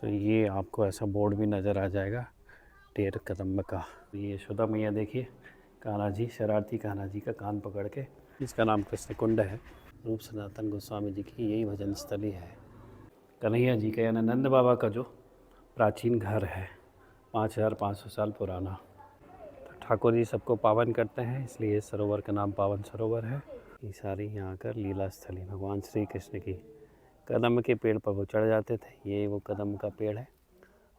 तो ये आपको ऐसा बोर्ड भी नज़र आ जाएगा टेर कदम का। ये यशोदा मैया देखिए, कान्हा जी, शरारती कान्हा जी का कान पकड़ के। इसका नाम कृष्ण कुंड है। रूप सनातन गोस्वामी जी की यही भजन स्थली है। कन्हैया जी का यानी नंद बाबा का जो प्राचीन घर है, 5500 साल पुराना। तो ठाकुर जी सबको पावन करते हैं, इसलिए सरोवर का नाम पावन सरोवर है। ये सारी यहाँ कर लीला स्थली भगवान श्री कृष्ण की। कदम के पेड़ पर वो चढ़ जाते थे, ये वो कदम का पेड़ है,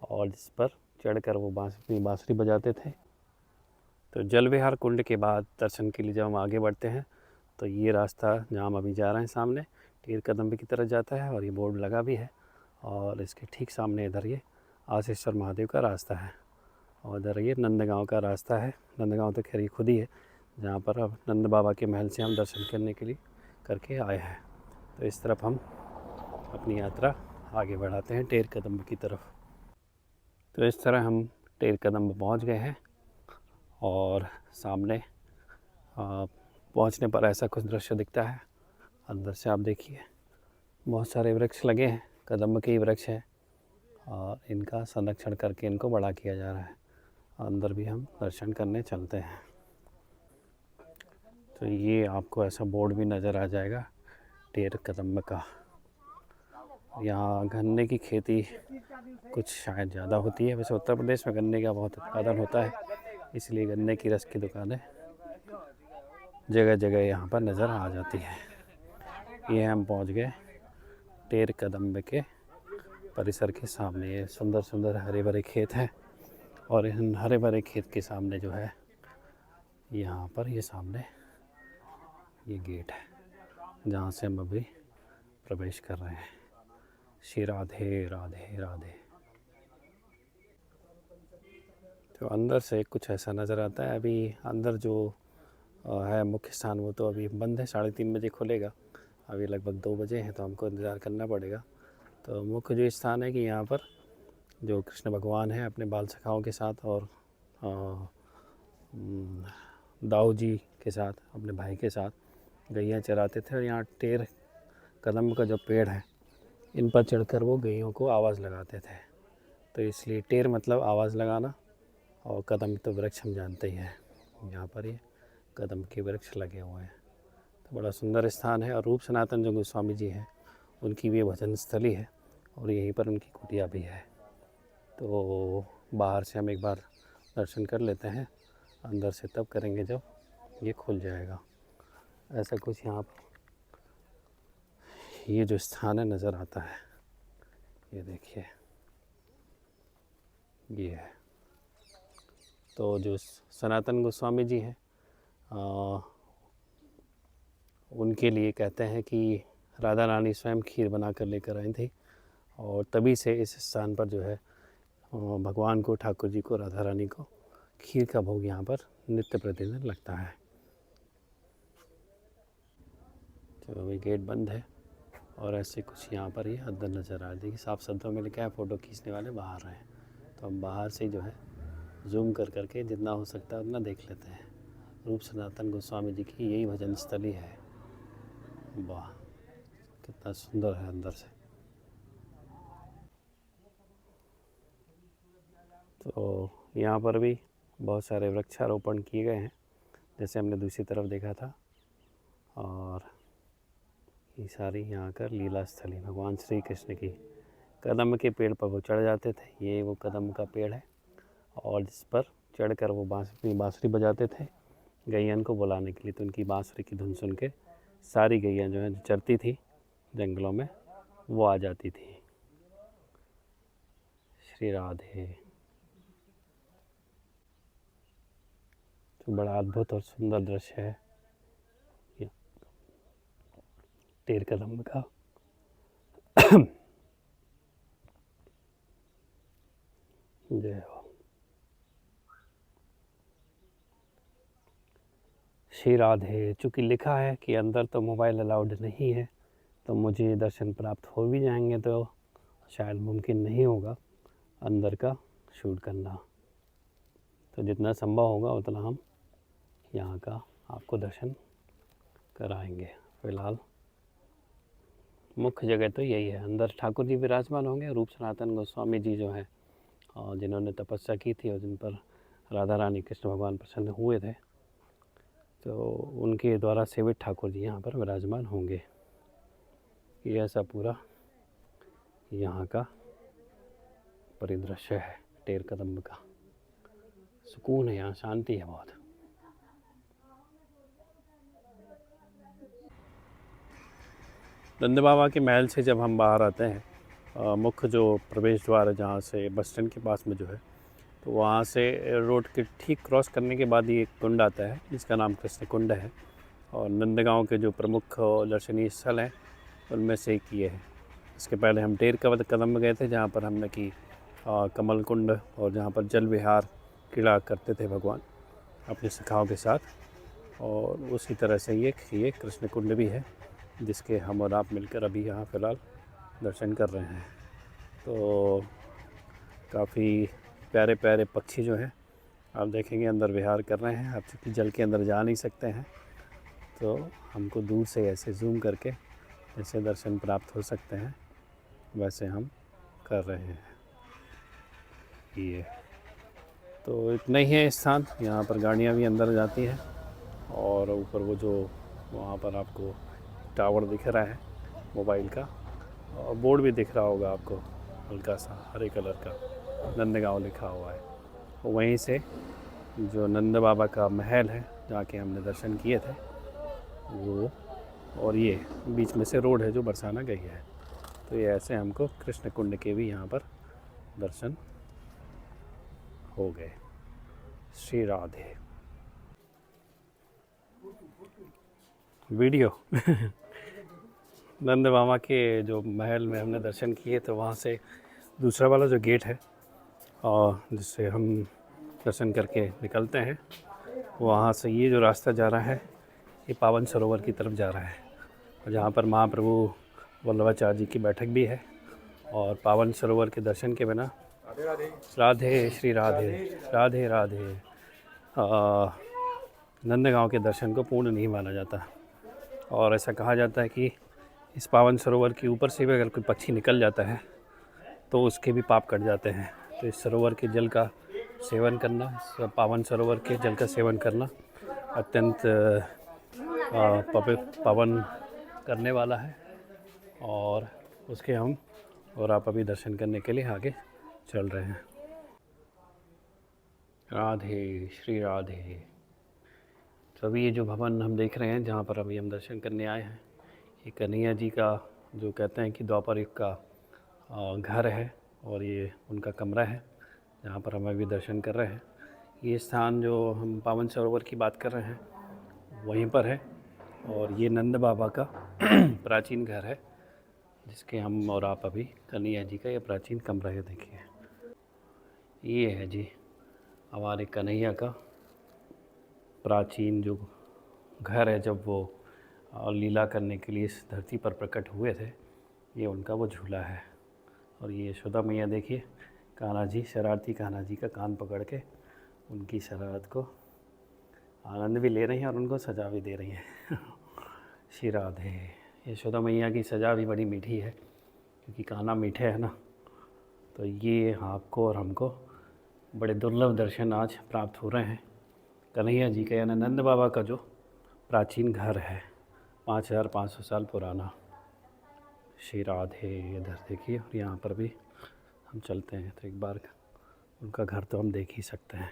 और जिस पर चढ़कर वो बांसुरी बजाते थे। तो जल विहार कुंड के बाद दर्शन के लिए जब हम आगे बढ़ते हैं तो ये रास्ता जहाँ हम अभी जा रहे हैं सामने टेर कदम की तरफ जाता है, और ये बोर्ड लगा भी है। और इसके ठीक सामने इधर ये आशीश्वर महादेव का रास्ता है, और इधर ये नंदगांव का रास्ता है। नंदगांव तो खैर ये खुद ही है, जहाँ पर अब नंद बाबा के महल से हम दर्शन करने के लिए करके आए हैं। तो इस तरफ हम अपनी यात्रा आगे बढ़ाते हैं टेर कदम की तरफ। तो इस तरह हम टेर कदम पहुँच गए हैं, और सामने पहुंचने पर ऐसा कुछ दृश्य दिखता है। अंदर से आप देखिए, बहुत सारे वृक्ष लगे हैं, कदम्ब के ही वृक्ष हैं, और इनका संरक्षण करके इनको बड़ा किया जा रहा है। अंदर भी हम दर्शन करने चलते हैं। तो ये आपको ऐसा बोर्ड भी नज़र आ जाएगा टेर कदम्ब का। यहाँ गन्ने की खेती कुछ शायद ज़्यादा होती है। वैसे उत्तर प्रदेश में गन्ने का बहुत उत्पादन होता है, इसलिए गन्ने की रस की दुकानें जगह जगह यहाँ पर नज़र आ जाती है। ये हम पहुँच गए टेर कदम्ब के परिसर के सामने। ये सुंदर सुंदर हरे भरे खेत हैं, और इन हरे भरे खेत के सामने जो है यहाँ पर ये सामने ये गेट है, जहाँ से हम अभी प्रवेश कर रहे हैं। श्री राधे राधे राधे। तो अंदर से कुछ ऐसा नज़र आता है। अभी अंदर जो है मुख्य स्थान वो तो अभी बंद है, 3:30 बजे खुलेगा। अभी लगभग 2 बजे हैं, तो हमको इंतज़ार करना पड़ेगा। तो मुख्य जो स्थान है कि यहाँ पर जो कृष्ण भगवान हैं अपने बाल सखाओं के साथ, और दाऊ जी के साथ, अपने भाई के साथ गैया चराते थे। और यहाँ टेर कदम का जो पेड़ है, इन पर चढ़कर वो गैयों को आवाज़ लगाते थे। तो इसलिए टेर मतलब आवाज़ लगाना, और कदम तो वृक्ष हम जानते ही हैं। यहाँ पर ये कदम के वृक्ष लगे हुए हैं। तो बड़ा सुंदर स्थान है। और रूप सनातन जो गोस्वामी जी हैं उनकी भी भजन स्थली है, और यहीं पर उनकी कुटिया भी है। तो बाहर से हम एक बार दर्शन कर लेते हैं, अंदर से तब करेंगे जब ये खुल जाएगा। ऐसा कुछ यहाँ पर ये जो स्थान है नज़र आता है। ये देखिए, ये है। तो जो सनातन गोस्वामी जी हैं उनके लिए कहते हैं कि राधा रानी स्वयं खीर बना कर लेकर आई थी, और तभी से इस स्थान पर जो है भगवान को, ठाकुर जी को, राधा रानी को खीर का भोग यहाँ पर नित्य प्रतिदिन लगता है। तो अभी गेट बंद है, और ऐसे कुछ यहाँ पर ये अंदर नज़र आ रही है। साफ शब्दों में लिखा है फ़ोटो खींचने वाले बाहर रहे। तो हम बाहर से जो है जूम कर करके जितना हो सकता है उतना देख लेते हैं। रूप सनातन गोस्वामी जी की यही भजन स्थली है। वाह, कितना सुंदर है अंदर से। तो यहाँ पर भी बहुत सारे वृक्षारोपण किए गए हैं, जैसे हमने दूसरी तरफ देखा था। और ये सारी यहाँ कर लीला स्थली भगवान श्री कृष्ण की। कदम के पेड़ पर वो चढ़ जाते थे, ये वो कदम का पेड़ है, और जिस पर चढ़कर वो बांसुरी बजाते थे गैयन को बुलाने के लिए। तो उनकी बांसुरी की धुन सुन के सारी गैया जो है जो चरती थी जंगलों में, वो आ जाती थी। श्री राधे। तो बड़ा अद्भुत और सुंदर दृश्य है टेर कदम का। जय हो। श्री राधे। चूँकि लिखा है कि अंदर तो मोबाइल अलाउड नहीं है, तो मुझे दर्शन प्राप्त हो भी जाएंगे तो शायद मुमकिन नहीं होगा अंदर का शूट करना। तो जितना संभव होगा उतना हम यहाँ का आपको दर्शन कराएंगे। फ़िलहाल मुख्य जगह तो यही है। अंदर ठाकुर जी विराजमान होंगे। रूप सनातन गोस्वामी जी जो हैं जिन्होंने तपस्या की थी और जिन पर राधा रानी कृष्ण भगवान प्रसन्न हुए थे, तो उनके द्वारा सेवित ठाकुर जी यहाँ पर विराजमान होंगे। ये ऐसा पूरा यहाँ का परिदृश्य है टेर कदम्ब का। सुकून है यहाँ, शांति है बहुत। नंद बाबा के महल से जब हम बाहर आते हैं, मुख्य जो प्रवेश द्वार है जहाँ से बस स्टैंड के पास में जो है, तो वहाँ से रोड के ठीक क्रॉस करने के बाद ही एक कुंड आता है जिसका नाम कृष्ण कुंड है। और नंदगांव के जो प्रमुख दर्शनीय स्थल हैं उनमें से एक ये है। इसके पहले हम टेर कदम्ब गए थे जहाँ पर हमने की कमल कुंड और जहाँ पर जल विहार क्रीड़ा करते थे भगवान अपने सखाओं के साथ। और उसी तरह से ये कृष्ण कुंड भी है जिसके हम और आप मिलकर अभी यहाँ फ़िलहाल दर्शन कर रहे हैं। तो काफ़ी प्यारे प्यारे पक्षी जो हैं आप देखेंगे अंदर विहार कर रहे हैं। आप चूँकि जल के अंदर जा नहीं सकते हैं तो हमको दूर से ऐसे जूम करके जैसे दर्शन प्राप्त हो सकते हैं वैसे हम कर रहे हैं। ये तो इतना ही है स्थान। यहाँ पर गाड़ियाँ भी अंदर जाती हैं और ऊपर वो जो वहाँ पर आपको टावर दिख रहा है मोबाइल का, और बोर्ड भी दिख रहा होगा आपको हल्का सा हरे कलर का, नंदगांव लिखा हुआ है। वहीं से जो नंद बाबा का महल है जहाँ के हमने दर्शन किए थे वो, और ये बीच में से रोड है जो बरसाना गई है। तो ये ऐसे हमको कृष्ण कुंड के भी यहाँ पर दर्शन हो गए। श्री राधे। वीडियो नंद बाबा के जो महल में हमने दर्शन किए तो वहाँ से दूसरा वाला जो गेट है और जिससे हम दर्शन करके निकलते हैं, वहाँ से ये जो रास्ता जा रहा है ये पावन सरोवर की तरफ जा रहा है, और जहाँ पर महाप्रभु वल्लभाचार्य जी की बैठक भी है। और पावन सरोवर के दर्शन के बिना राधे श्री राधे राधे राधे नंदगांव के दर्शन को पूर्ण नहीं माना जाता। और ऐसा कहा जाता है कि इस पावन सरोवर के ऊपर से भी अगर कोई पक्षी निकल जाता है तो उसके भी पाप कट जाते हैं। तो इस सरोवर के जल का सेवन करना, इस पावन सरोवर के जल का सेवन करना अत्यंत पावन करने वाला है। और उसके हम और आप अभी दर्शन करने के लिए आगे चल रहे हैं। राधे श्री राधे। तो अभी ये जो भवन हम देख रहे हैं जहाँ पर अभी हम दर्शन करने आए हैं, ये कन्हैया जी का जो कहते हैं कि द्वापर युग का घर है और ये उनका कमरा है जहाँ पर हम अभी दर्शन कर रहे हैं। ये स्थान जो हम पावन सरोवर की बात कर रहे हैं वहीं पर है, और ये नंद बाबा का प्राचीन घर है जिसके हम और आप अभी कन्हैया जी का ये प्राचीन कमरा है। देखिए ये है जी हमारे कन्हैया का प्राचीन जो घर है, जब वो लीला करने के लिए इस धरती पर प्रकट हुए थे, ये उनका वो झूला है। और ये यशोदा मैया देखिए, कान्हा जी, शरारती कान्हा जी का कान पकड़ के उनकी शरारत को आनंद भी ले रही हैं और उनको सजा भी दे रही हैं। श्री राधे। यशोदा मैया की सजा भी बड़ी मीठी है क्योंकि कान्हा मीठे है ना, तो ये आपको और हमको बड़े दुर्लभ दर्शन आज प्राप्त हो रहे हैं। कन्हैया जी का यानी नंद बाबा का जो प्राचीन घर है 5500 साल पुराना। श्री राधे। इधर देखिए, और यहाँ पर भी हम चलते हैं तो एक बार उनका घर तो हम देख ही सकते हैं।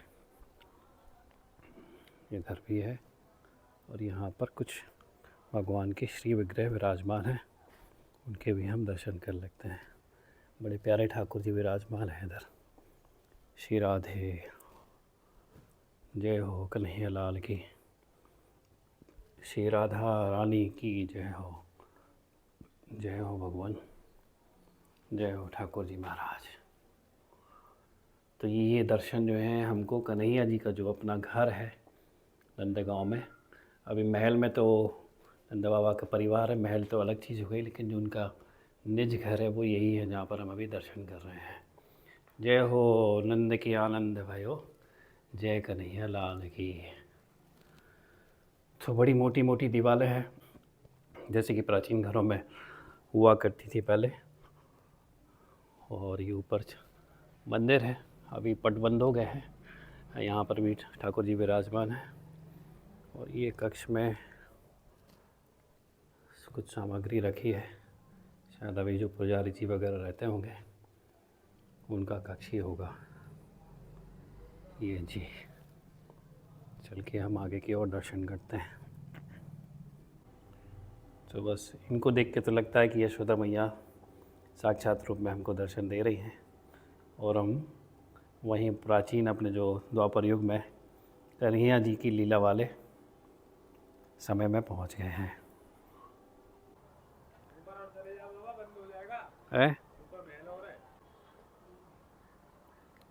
ये घर भी है और यहाँ पर कुछ भगवान के श्री विग्रह विराजमान हैं, उनके भी हम दर्शन कर लेते हैं। बड़े प्यारे ठाकुर जी विराजमान हैं इधर। श्री राधे। जय हो कन्हैया लाल की, श्री राधा रानी की जय हो। जय हो भगवान, जय हो ठाकुर जी महाराज। तो ये दर्शन जो है हमको कन्हैया जी का जो अपना घर है नंदगांव में, अभी महल में तो नंद बाबा का परिवार है, महल तो अलग चीज़ हो गई, लेकिन जो उनका निज घर है वो यही है जहाँ पर हम अभी दर्शन कर रहे हैं। जय हो नंद की आनंद भयो, जय कन्हैया लाल की। तो बड़ी मोटी मोटी दीवारें हैं जैसे कि प्राचीन घरों में हुआ करती थी पहले। और ये ऊपर मंदिर है, अभी पट बंद हो गए हैं। यहाँ पर भी ठाकुर जी विराजमान हैं। और ये कक्ष में कुछ सामग्री रखी है, शायद अभी जो पुजारी जी वगैरह रहते होंगे उनका कक्ष ही होगा ये जी। चल के हम आगे की ओर दर्शन करते हैं। तो बस इनको देख के तो लगता है कि यशोदा मैया साक्षात रूप में हमको दर्शन दे रही हैं। और हम वहीं प्राचीन अपने जो द्वापर युग में कन्हैया जी की लीला वाले समय में पहुंच गए हैं।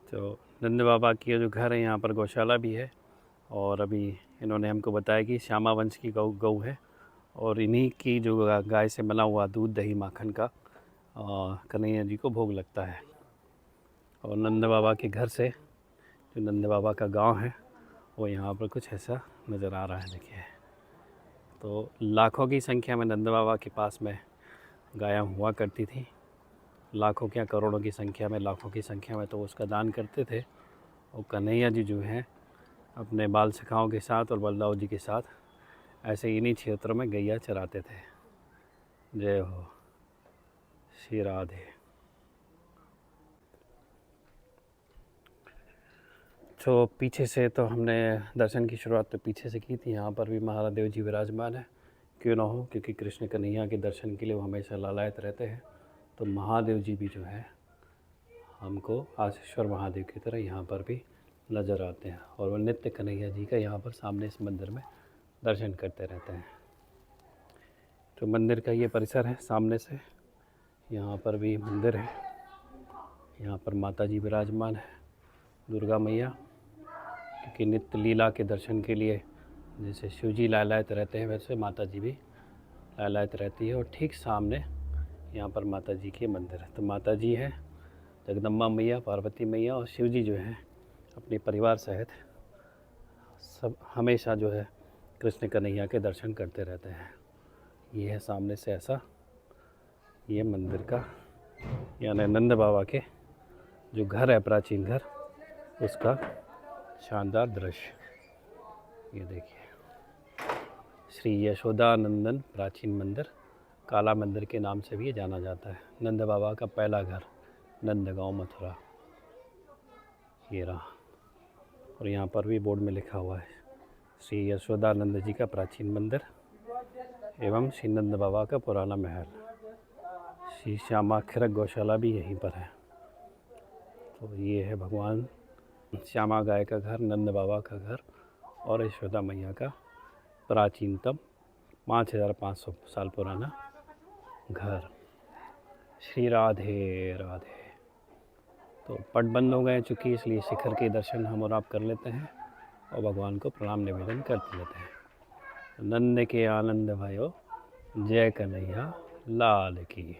तो नंद बाबा की जो घर है यहाँ पर गौशाला भी है। और अभी इन्होंने हमको बताया कि श्यामा वंश की गौ है और इन्हीं की जो गाय से बना हुआ दूध दही माखन का कन्हैया जी को भोग लगता है। और नंद बाबा के घर से जो नंद बाबा का गांव है वो यहाँ पर कुछ ऐसा नज़र आ रहा है। देखिए, तो लाखों की संख्या में नंद बाबा के पास में गायें हुआ करती थी। लाखों क्या करोड़ों की संख्या में, लाखों की संख्या में तो उसका दान करते थे। और कन्हैया जी जो हैं अपने बाल सखाओं के साथ और बलदाऊ जी के साथ ऐसे इन्हीं क्षेत्रों में गैया चराते थे। जय हो श्री राधे। तो पीछे से तो हमने दर्शन की शुरुआत तो पीछे से की थी। यहाँ पर भी महादेव जी विराजमान है, क्यों ना हो, क्योंकि कृष्ण कन्हैया के दर्शन के लिए वो हमेशा लालायत रहते हैं। तो महादेव जी भी जो है हमको आशीश्वर महादेव की तरह यहाँ पर भी नज़र आते हैं। और वो नित्य कन्हैया जी का यहाँ पर सामने इस मंदिर में दर्शन करते रहते हैं। तो मंदिर का ये परिसर है सामने से। यहाँ पर भी मंदिर है, यहाँ पर माता जी विराजमान है, दुर्गा मैया, क्योंकि नित्य लीला के दर्शन के लिए जैसे शिव जी लालायत रहते हैं वैसे माता जी भी लालायत रहती है। और ठीक सामने यहाँ पर माता जी के मंदिर है। तो माता जी है, जगदम्बा मैया, पार्वती मैया और शिव जी जो हैं अपने परिवार सहित सब हमेशा जो है कृष्ण कन्हैया के दर्शन करते रहते हैं। ये है सामने से ऐसा ये मंदिर का, यानी नंद बाबा के जो घर है, प्राचीन घर, उसका शानदार दृश्य। ये देखिए, श्री यशोदानंदन प्राचीन मंदिर, काला मंदिर के नाम से भी ये जाना जाता है। नंद बाबा का पहला घर, नंदगांव मथुरा, ये रहा। और यहाँ पर भी बोर्ड में लिखा हुआ है श्री यशोदानंद जी का प्राचीन मंदिर एवं श्री नंद बाबा का पुराना महल। श्री श्यामाक्षर गौशाला भी यहीं पर है। तो ये है भगवान श्यामा गाय का घर, नंद बाबा का घर और यशोदा मैया का प्राचीनतम 5500 साल पुराना घर। श्री राधे राधे। तो पट बंद हो गए चूँकि, इसलिए शिखर के दर्शन हम और आप कर लेते हैं और भगवान को प्रणाम निवेदन करते लेते हैं। नंद के आनंद भयो, जय कन्हैया लाल की।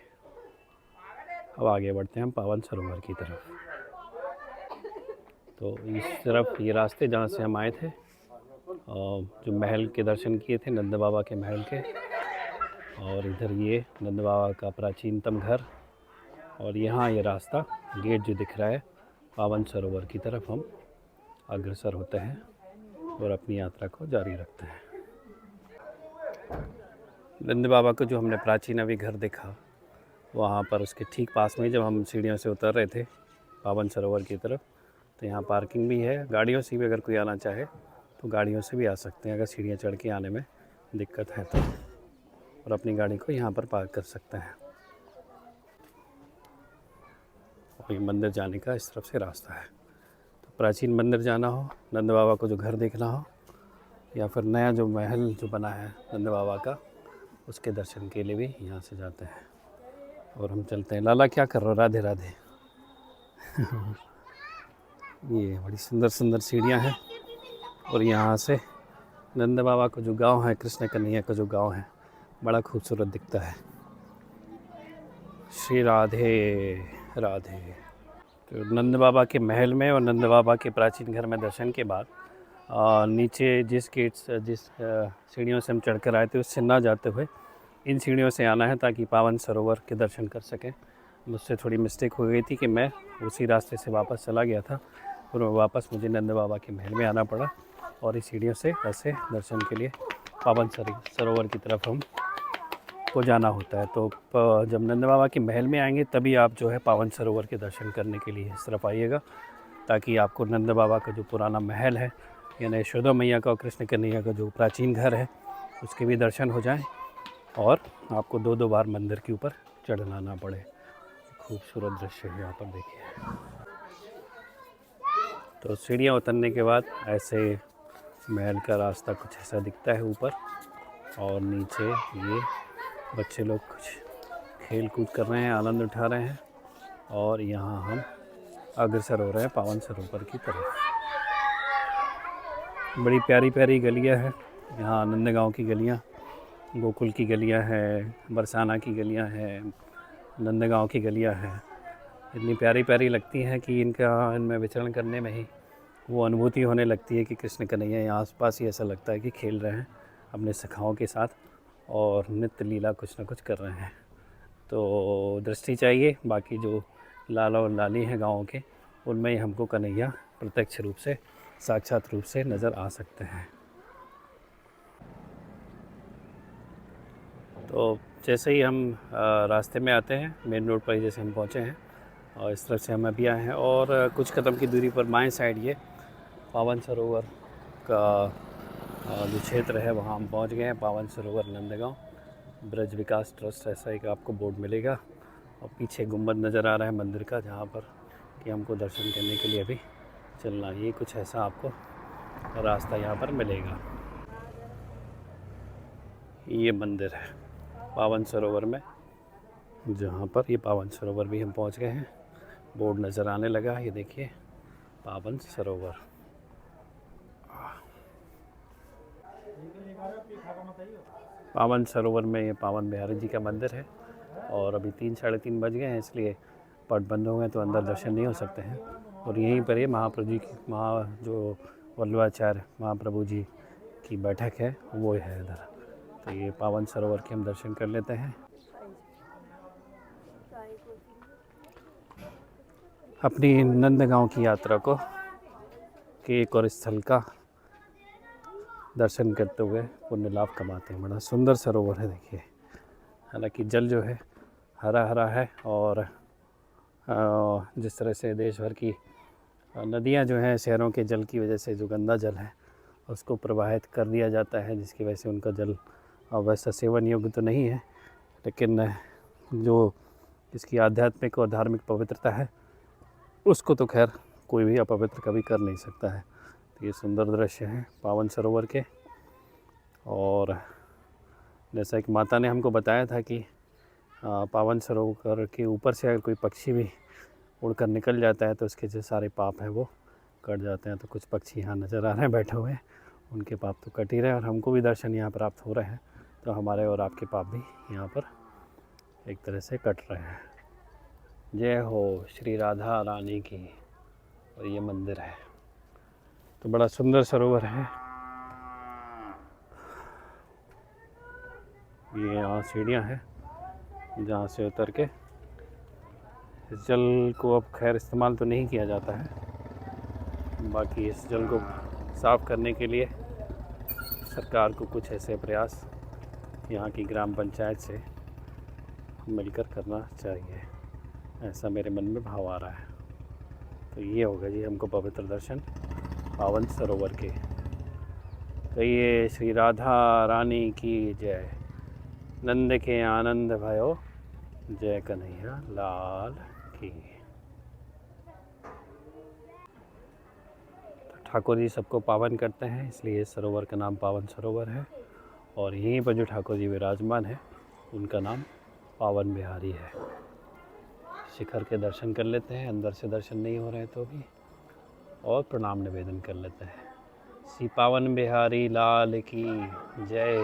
अब आगे बढ़ते हैं हम पावन सरोवर की तरफ। तो इस तरफ ये रास्ते जहाँ से हम आए थे और जो महल के दर्शन किए थे, नंद बाबा के महल के, और इधर ये नंद बाबा का प्राचीनतम घर, और यहाँ ये रास्ता गेट जो दिख रहा है पावन सरोवर की तरफ हम अग्रसर होते हैं और अपनी यात्रा को जारी रखते हैं। नंद बाबा को जो हमने प्राचीन अभी घर देखा, वहाँ पर उसके ठीक पास में जब हम सीढ़ियों से उतर रहे थे पावन सरोवर की तरफ, तो यहाँ पार्किंग भी है। गाड़ियों से भी अगर कोई आना चाहे तो गाड़ियों से भी आ सकते हैं, अगर सीढ़ियाँ चढ़ के आने में दिक्कत है तो, और अपनी गाड़ी को यहाँ पर पार्क कर सकते हैं। और ये मंदिर जाने का इस तरफ से रास्ता है। तो प्राचीन मंदिर जाना हो, नंद बाबा को जो घर देखना हो, या फिर नया जो महल जो बना है नंद बाबा का, उसके दर्शन के लिए भी यहाँ से जाते हैं। और हम चलते हैं। लाला क्या कर रहे हो? राधे राधे। ये बड़ी सुंदर सुंदर सीढ़ियाँ हैं और यहाँ से नंद बाबा का जो गांव है, कृष्ण कन्हैया का जो गांव है, बड़ा खूबसूरत दिखता है। श्री राधे राधे। तो नंद बाबा के महल में और नंद बाबा के प्राचीन घर में दर्शन के बाद नीचे जिस गेट जिस सीढ़ियों से हम चढ़कर आए थे उससे ना जाते हुए इन सीढ़ियों से आना है ताकि पावन सरोवर के दर्शन कर सकें। मुझसे थोड़ी मिस्टेक हो गई थी कि मैं उसी रास्ते से वापस चला गया था और वापस मुझे नंद बाबा के महल में आना पड़ा और इस सीढ़ियों से ऐसे दर्शन के लिए पावन सरोवर की तरफ हम को जाना होता है। तो जब नंद बाबा के महल में आएंगे तभी आप जो है पावन सरोवर के दर्शन करने के लिए इस तरफ आइएगा, ताकि आपको नंद बाबा का जो पुराना महल है यानी यशोदा मैया का और कृष्ण कन्हैया का जो प्राचीन घर है उसके भी दर्शन हो जाएं और आपको 2-2 बार मंदिर के ऊपर चढ़ना ना पड़े। खूबसूरत दृश्य है यहाँ पर, देखिए। तो सीढ़ियाँ उतरने के बाद ऐसे महल का रास्ता कुछ ऐसा दिखता है ऊपर, और नीचे ये बच्चे लोग कुछ खेल कूद कर रहे हैं, आनंद उठा रहे हैं, और यहाँ हम अग्रसर हो रहे हैं पावन सरोवर की तरफ। बड़ी प्यारी प्यारी गलियाँ हैं यहाँ, नंदगांव की गलियाँ, गोकुल की गलियाँ हैं, बरसाना की गलियाँ हैं, नंदगांव की गलियाँ हैं। इतनी प्यारी प्यारी लगती हैं कि इनमें विचरण करने में ही वो अनुभूति होने लगती है कि कृष्ण कन्हैया यहाँ आसपास ही ऐसा लगता है कि खेल रहे हैं अपने सखाओं के साथ और नित्य लीला कुछ न कुछ कर रहे हैं। तो दृष्टि चाहिए, बाकी जो लाला और लाली हैं गाँव के, उनमें ही हमको कन्हैया प्रत्यक्ष रूप से, साक्षात रूप से नज़र आ सकते हैं। तो जैसे ही हम रास्ते में आते हैं, मेन रोड पर ही जैसे हम पहुँचे हैं और इस तरफ से हम अभी आए हैं, और कुछ कदम की दूरी पर बाएं साइड ये पावन सरोवर का जो क्षेत्र है वहाँ हम पहुँच गए हैं। पावन सरोवर नंदगांव ब्रज विकास ट्रस्ट, ऐसा एक आपको बोर्ड मिलेगा, और पीछे गुंबद नज़र आ रहा है मंदिर का, जहाँ पर कि हमको दर्शन करने के लिए अभी चलना है। ये कुछ ऐसा आपको रास्ता यहाँ पर मिलेगा। ये मंदिर है पावन सरोवर में, जहाँ पर ये पावन सरोवर भी हम पहुँच गए हैं। बोर्ड नज़र आने लगा, ये देखिए पावन सरोवर। पावन सरोवर में ये पावन बिहारी जी का मंदिर है, और अभी 3-3:30 बज गए हैं, इसलिए पट बंद हो गए तो अंदर दर्शन नहीं हो सकते हैं। और यहीं पर ये महाप्रभु जी की जो वल्लभाचार्य महाप्रभु जी की बैठक है वो है इधर। तो ये पावन सरोवर के हम दर्शन कर लेते हैं। अपनी नंदगांव की यात्रा को के एक और स्थल का दर्शन करते हुए पुण्य लाभ कमाते हैं। बड़ा सुंदर सरोवर है, देखिए। हालांकि जल जो है हरा हरा है, और जिस तरह से देश भर की नदियां जो हैं शहरों के जल की वजह से जो गंदा जल है उसको प्रवाहित कर दिया जाता है, जिसकी वजह से उनका जल वैसा सेवन योग्य तो नहीं है, लेकिन जो इसकी आध्यात्मिक और धार्मिक पवित्रता है उसको तो खैर कोई भी अपवित्र कभी कर नहीं सकता है। तो ये सुंदर दृश्य है पावन सरोवर के। और जैसा कि माता ने हमको बताया था कि पावन सरोवर के ऊपर से अगर कोई पक्षी भी उड़कर निकल जाता है तो उसके जो सारे पाप हैं वो कट जाते हैं। तो कुछ पक्षी यहाँ नज़र आ रहे हैं बैठे हुए, उनके पाप तो कट ही रहे हैं, और हमको भी दर्शन यहाँ प्राप्त हो रहे हैं। तो हमारे और आपके पाप भी यहाँ पर एक तरह से कट रहे हैं। जय हो श्री राधा रानी की। और ये मंदिर है, तो बड़ा सुंदर सरोवर है। ये यहाँ सीढ़ियाँ हैं जहाँ से उतर के इस जल को अब खैर इस्तेमाल तो नहीं किया जाता है। बाकी इस जल को साफ़ करने के लिए सरकार को कुछ ऐसे प्रयास यहाँ की ग्राम पंचायत से मिलकर करना चाहिए, ऐसा मेरे मन में भाव आ रहा है। तो ये होगा जी हमको पवित्र दर्शन पावन सरोवर के। कहिए श्री राधा रानी की जय। नंद के आनंद भयो, जय कन्हैया लाल की। तो ठाकुर जी सबको पावन करते हैं, इसलिए सरोवर का नाम पावन सरोवर है। और यहीं पर जो ठाकुर जी विराजमान है उनका नाम पावन बिहारी है। शिखर के दर्शन कर लेते हैं, अंदर से दर्शन नहीं हो रहे तो भी, और प्रणाम निवेदन कर लेते हैं। श्री पावन बिहारी लाल की जय।